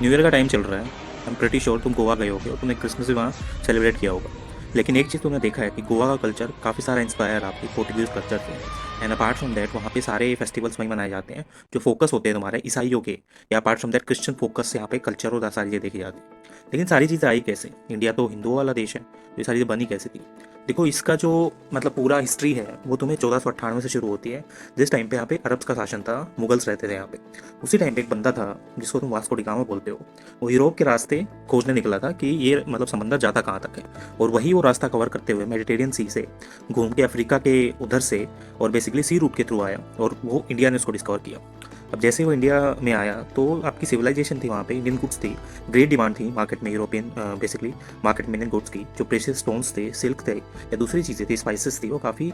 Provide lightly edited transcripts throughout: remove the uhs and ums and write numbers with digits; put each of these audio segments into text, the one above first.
New year का time चल रहा है। आई एम प्रिटी श्योर तुम गोवा गए होगे और तुमने क्रिसमस भी वहाँ सेलिब्रेट किया होगा। लेकिन एक चीज़ तुमने देखा है कि गोवा का कल्चर काफ़ी सारा इंस्पायर आपकी पोर्टुगीज़ कल्चर से। एंड अपार्ट फ्रॉम दैट वहाँ पे सारे फेस्टिवल्स वहीं मनाए जाते हैं जो फोकस होते हैं तुम्हारे ईसाइयों के, या apart from that Christian focus से यहाँ पे कल्चर और सारी चीज़ें देखी जाती है। लेकिन सारी चीज़ें आई कैसे? इंडिया तो हिंदुओं वाला देश है, तो ये सारी चीज़ें बनी कैसे थी? देखो, इसका जो मतलब पूरा हिस्ट्री है वो तुम्हें 1498 से शुरू होती है, जिस टाइम पे यहाँ पे अरब्स का शासन था, मुगल्स रहते थे यहाँ पे। उसी टाइम पे एक बंदा था जिसको तुम वास्को डी गामा बोलते हो, वो यूरोप के रास्ते खोजने निकला था कि ये मतलब समंदर जाता कहाँ तक है, और वही वो रास्ता कवर करते हुए मेडिटेरियन सी से घूम के अफ्रीका के उधर से और बेसिकली सी रूट के थ्रू आया, और वो इंडिया ने उसको डिस्कवर किया। अब जैसे वो इंडिया में आया तो आपकी सिविलाइजेशन थी वहाँ पे, इंडियन गुड्स थी, ग्रेट डिमांड थी मार्केट में, यूरोपियन बेसिकली मार्केट में इंडियन गुड्स की। जो प्रेशियस स्टोन्स थे, सिल्क थे, या दूसरी चीज़ें थी, स्पाइसेस थी, वो काफ़ी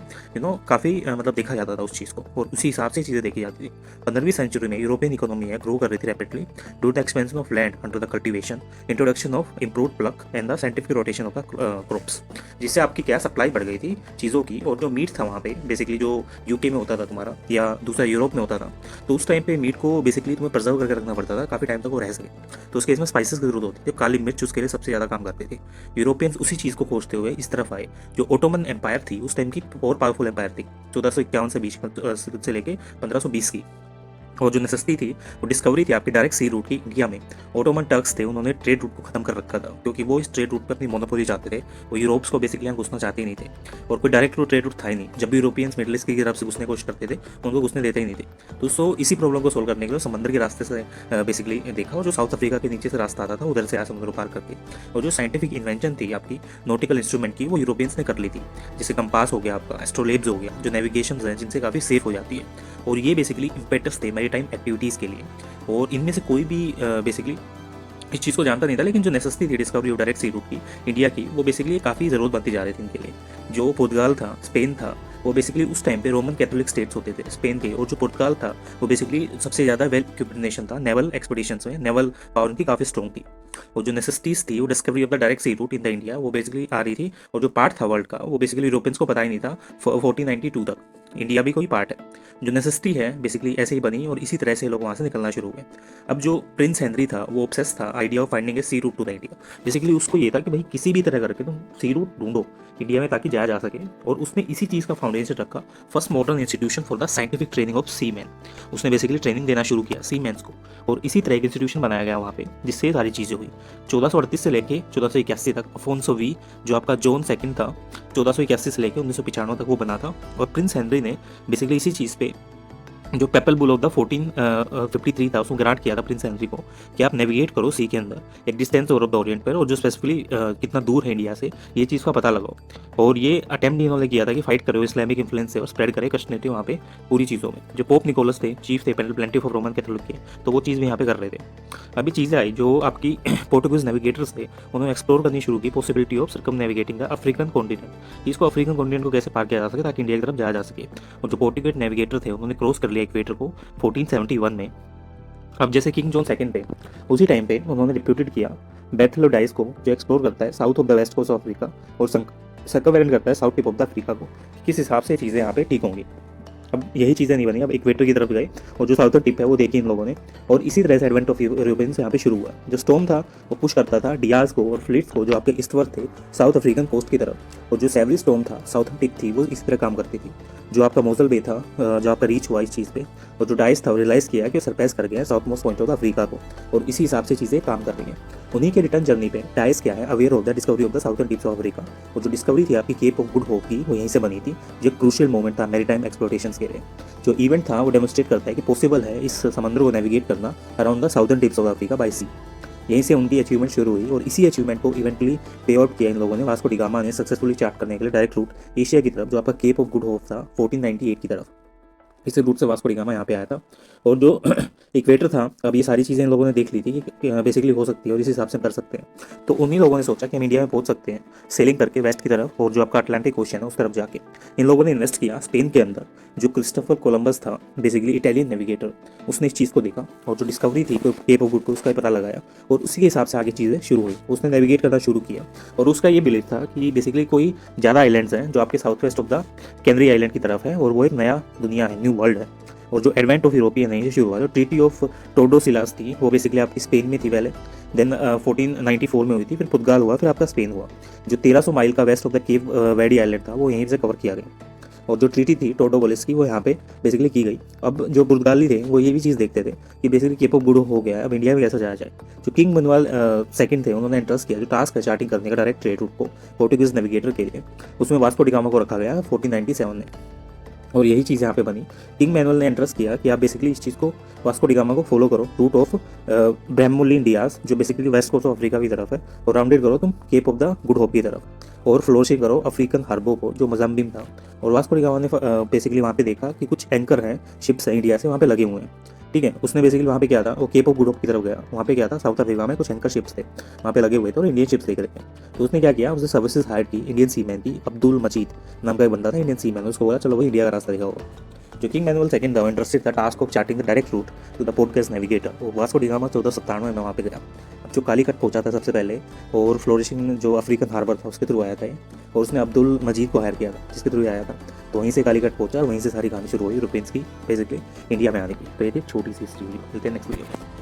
काफ़ी मतलब देखा जाता था उस चीज़ को, और उसी हिसाब से चीज़ें देखी जाती थी। 15वीं सेंचुरी में यूरोपियन इकोनॉमी है ग्रो कर रही थी rapidly due the expansion of land under the cultivation, introduction of improve plough and the scientific rotation of the crops, जिससे आपकी क्या सप्लाई बढ़ गई थी चीज़ों की। और जो मीट था वहाँ पे बेसिकली जो यूके में होता था तुम्हारा या दूसरा यूरोप में होता था, तो उस टाइम पे मीट को बेसिकली तुम्हें प्रिजर्व करके रखना पड़ता था काफ़ी टाइम तक वो रह सके। तो उसके इसमें स्पाइसेस की जरूरत होती थी, काली मिर्च उसके लिए सबसे ज़्यादा काम करती थी। यूरोपियंस उसी चीज़ को खोजते हुए इस तरफ आए। जो ओटोमन एम्पायर थी उस टाइम की और पावरफुल एम्पायर थी, 1451 से बीच से लेके 1520 की। और जो नेसेसिटी थी वो डिस्कवरी थी आपकी डायरेक्ट सी रूट की इंडिया में। ओटोमन टर्क्स थे, उन्होंने ट्रेड रूट को खत्म कर रखा था, क्योंकि वो इस ट्रेड रूट पर अपनी मोनोपोली चाहते थे। वो यूरोप्स को बेसिकली यहाँ घुसना चाहते ही नहीं थे, और कोई डायरेक्ट ट्रेड रूट था ही नहीं। जब भी यूरोपियंस मिडिल ईस्ट की तरफ से घुसने की कोशिश करते थे, उनको घुसने देते ही नहीं थे। तो इसी प्रॉब्लम को सोल्व करने के लिए समंदर के रास्ते से बेसिकली देखा, और जो साउथ अफ्रीका के नीचे से रास्ता आता था उधर से आया समुद्र पार करके। और जो साइंटिफिक इन्वेंशन थी आपकी नोटिकल इंस्ट्रूमेंट की, वो यूरोपियंस ने कर ली थी। जैसे कंपास हो गया, आपका एस्ट्रोलेब्स हो गया, जो नेविगेशन हैं जिनसे काफ़ी सेफ हो जाती है। और ये बेसिकली इम्पेटस थे मैरी टाइम एक्टिविटीज़ के लिए। और इनमें से कोई भी बेसिकली इस चीज़ को जानता नहीं था, लेकिन जो नेसेसिटी थी discovery of direct sea route की इंडिया की, वो बेसिकली काफ़ी ज़रूरत बनती जा रही थी इनके लिए। जो पुर्तगाल था, स्पेन था, वो बेसिकली उस टाइम पे रोमन कैथोलिक स्टेट्स होते थे स्पेन के। और जो पुर्तगाल था वो बेसिकली सबसे ज़्यादा वेल इक्विप्ड नेशन था, नेवल एक्सपीडिशंस में नेवल पावर उनकी काफ़ी स्ट्रॉन्ग थी। और जो नेसेसिटीज़ थी वो discovery of the direct sea route in the India वो बेसिकली आ रही थी। और जो पार्ट था वर्ल्ड का वो बेसिकली यूरोपियंस को पता ही नहीं था 1492 तक इंडिया भी कोई पार्ट है। जो नेसेसिटी है बेसिकली ऐसे ही बनी, और इसी तरह से लोग वहाँ से निकलना शुरू हुए। अब जो प्रिंस हेनरी था वो ऑब्सेस था idea of finding a sea route to the India. Basically उसको ये था कि भाई किसी भी तरह करके तुम सी रूट ढूंढो इंडिया में ताकि जाया जा सके। और उसने इसी चीज़ का फाउंडेशन रखा, first modern institution for the scientific training of seaman. उसने बेसिकली ट्रेनिंग देना शुरू किया सी मैन्स को, और इसी तरह एक इंस्टीट्यूशन बनाया गया वहाँ पे, जिससे ये सारी चीज़ें हुई। 1438 से लेके 1481 तक अफोन्सो वी, जो आपका जॉन सेकंड था, 1481 से लेके 1995 तक वो बना था। और प्रिंस हेनरी ने बेसिकली इसी चीज़ पे जो पेपल बुल ऑफ द 1453 था उसको ग्रांट किया था प्रिंस हेनरी को, कि आप नेविगेट करो सी के अंदर एक distance over of the Orient पर, और जो स्पेसिफिकली कितना दूर है इंडिया से ये चीज़ का पता लगाओ। और ये अटेम्प्ट इन्होंने किया था कि फाइट करो इस्लामिक इन्फ्लुएंस से और स्प्रेड करे क्रिश्चियनिटी वहाँ पे पूरी चीज़ों में। जो पोप निकोलस थे, चीफ थे प्लेंटी ऑफ रोमन कैथोलिक के, तो वो चीज़ भी यहाँ पे कर रहे थे। अभी चीज़ें आई जो आपकी पोर्टुगीज नेविगेटर्स थे, उन्होंने एक्सप्लोर करनी शुरू की possibility of circum navigating the African continent. इसको अफ्रीकन कॉन्टिनेंट को कैसे पार किया जा सके ताकि इंडिया की तरफ जाया जा सके। और जो पोर्टुगेज नेविगेटर थे उन्होंने क्रॉस कर लिया इक्वेटर को 1471 में। अब जैसे किंग जॉन सेकंड थे, उसी टाइम पे उन्होंने डिप्यूटेड किया बैथलो डाइस को, जो एक्सप्लोर करता है south of the west coast of Africa और सर्कमवेरेंट करता है south tip of the Africa को, किस हिसाब से चीज़ें यहाँ पे ठीक होंगी। अब यही चीज़ें नहीं बनी, अब इक्वेटर की तरफ गए और जो साउथर्न टिप है वो देखी इन लोगों ने, और इसी तरह से एडवेंट ऑफ यूरोपियंस यहाँ पे शुरू हुआ। जो स्टॉर्म था वो पुश करता था डियाज को और फ्लीट्स को जो आपके ईस्टवर्ड थे साउथ अफ्रीकन कोस्ट की तरफ, और जो सेवरी स्टॉर्म था साउथर्न टिप थी वो इस तरह काम करती थी। जो आपका मोजल बे था जो आपका रीच हुआ इस चीज़ पे, और जो डाइस था वो रियलाइज़ किया कि सरपैस कर गया south most point of Africa को, और इसी हिसाब से चीज़ें काम कर रही हैं। उन्हीं के रिटर्न जर्नी पे डाइस क्या है aware of the discovery of the southern tips of Africa, और जो डिस्कवरी थी आपकी केप ऑफ गुड होप की वो यहीं से बनी थी, जो क्रूशियल मोमेंट था मैरीटाइम एक्सप्लोरेशन के लिए। जो इवेंट था वो डेमोस्ट्रेट करता है कि पॉसिबल है इस समंदर को नेविगेट करना around the southern tips of Africa by sea. यहीं से उनकी अचीवमेंट शुरू हुई, और इसी अचीवमेंट को इवेंटुअली पे आउट किया इन लोगों ने वास्को डी गामा ने सक्सेसफुली चार्ट करने के लिए डायरेक्ट रूट एशिया की तरफ, जो आपका केप ऑफ गुड होप था 1498 की तरफ। इस रूट से वास्को डी गामा यहाँ पे आया था। और जो इक्वेटर था, अब ये सारी चीज़ें इन लोगों ने देख ली थी कि बेसिकली हो सकती है और इस हिसाब से कर सकते हैं। तो उन्हीं लोगों ने सोचा कि हम इंडिया में पहुंच सकते हैं सेलिंग करके वेस्ट की तरफ, और जो आपका अटलांटिक ओशन है उस तरफ जाके इन लोगों ने इन्वेस्ट किया स्पेन के अंदर। जो क्रिस्टोफर कोलंबस था बेसिकली इटालियन नेविगेटर, उसने इस चीज़ को देखा और जो डिस्कवरी थी केप ऑफ गुड को उसका पता लगाया, और उसी के हिसाब से आगे चीज़ें शुरू हुई। उसने नेविगेट करना शुरू किया, और उसका ये बिलीव था कि बेसिकली कोई ज़्यादा आइलैंड्स हैं जो आपके south west of the canary island की तरफ है, और वो एक नया दुनिया है, न्यू वर्ल्ड है। और जो एडवेंट ऑफ यूरोपियन है ये शुरू हुआ, जो ट्रीटी ऑफ टोर्डोसिलास थी वो बेसिकली आपकी स्पेन में थी पहले, देन 1494 में हुई थी, फिर पुर्तगाल हुआ, फिर आपका स्पेन हुआ। जो 1300 माइल का वेस्ट ऑफ द केप वेडी आइलैंड था वो यहीं से कवर किया गया, और जो ट्रीटी थी टोर्डोगोलिस की वो यहाँ पे बेसिकली की गई। अब जो पुर्तगाली थे वो ये भी चीज़ देखते थे कि बेसिकली केप ऑफ गुड हो गया है, अब इंडिया में कैसे जाया जाए। जो किंग मनवाल सेकंड थे उन्होंने इंटरेस्ट किया, जो टास्क है चार्टिंग करने का डायरेक्ट ट्रेड रूट को पोर्टुगीज नेविगेटर के लिए, उसमें वास्को डिगामा को रखा गया 1497 में, और यही चीज़ यहाँ पे बनी। किंग मैनुअल ने इंटरेस्ट किया कि आप बेसिकली इस चीज़ को वास्को डिगामा को फॉलो करो, रूट ऑफ ब्रह्मोलिन डियास जो basically west coast of Africa की तरफ है, और राउंडेड करो तुम Cape of the Good Hope की तरफ, और फ्लोरिशिंग करो अफ्रीकन हार्बो को जो मोजाम्बिक था। और वास्को डिगामा ने बेसिकली वहाँ पे देखा कि कुछ एंकर हैं शिप्स हैं इंडिया से वहाँ पे लगे हुए हैं, ठीक है। उसने बेसिकली वहाँ पे क्या था, वो केप ऑफ गुड होप की तरफ गया, वहाँ पे क्या था, साउथ अफ्रीका में कुछ एंकर शिप्स थे वहाँ पे लगे हुए थे और इंडियन शिप्स देख रहे थे। तो उसने क्या किया, उसने सर्विसेज हायर की, इंडियन सीमैन की, अब्दुल मजीद नाम का एक बंदा था इंडियन सीमैन, उसको बोला चलो भाई इंडिया का रास्ता दिखाओ। जो किंग मैनुअल सेकंड था इंटरेस्टेड था task of charting the direct route to the Portuguese navigator, वो वास्को डिगामा 1497 में वहाँ पे गया। अब जो कालीकट पहुंचा था सबसे पहले, और फ्लोरिशिंग जो अफ्रीकन हार्बर था उसके थ्रू आया था, और उसने अब्दुल मजीद को हायर किया था जिसके थ्रू आया था। तो वहीं से कालीकट पहुंचा और वहीं से सारी कहानी शुरू हुई यूरोपियंस की बेसिकली इंडिया में आने की। तो ये थी छोटी सी हिस्ट्री। मिलते हैं नेक्स्ट वीडियो में।